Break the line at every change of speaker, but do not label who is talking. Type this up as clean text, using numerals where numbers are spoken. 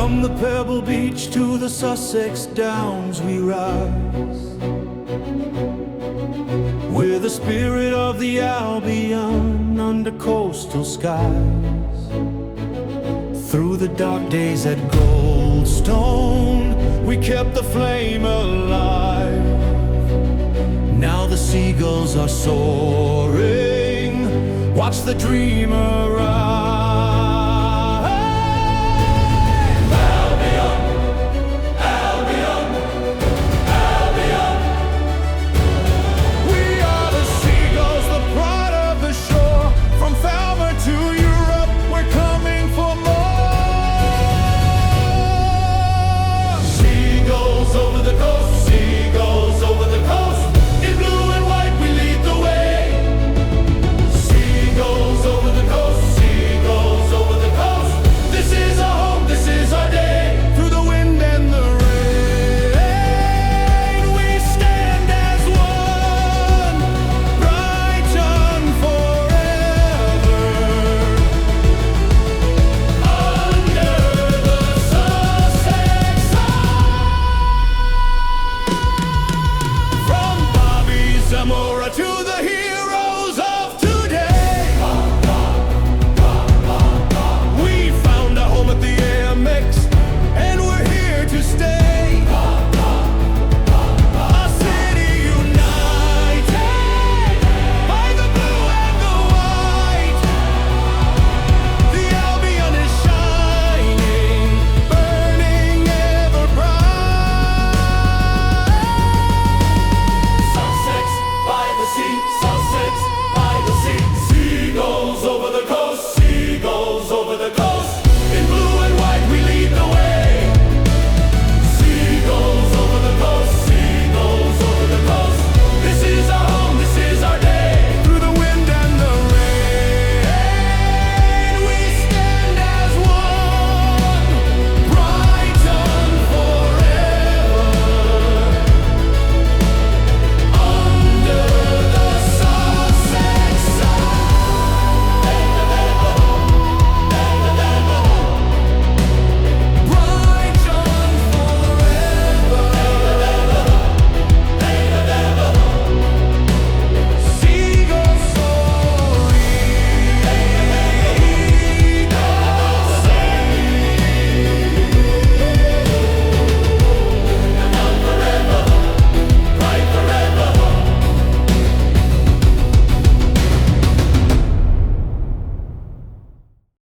From the pebble beach to the Sussex downs we rise, we're the spirit of the Albion under coastal skies. Through the dark days at Goldstone, we kept the flame alive. Now the seagulls are soaring, watch the dreamer rise.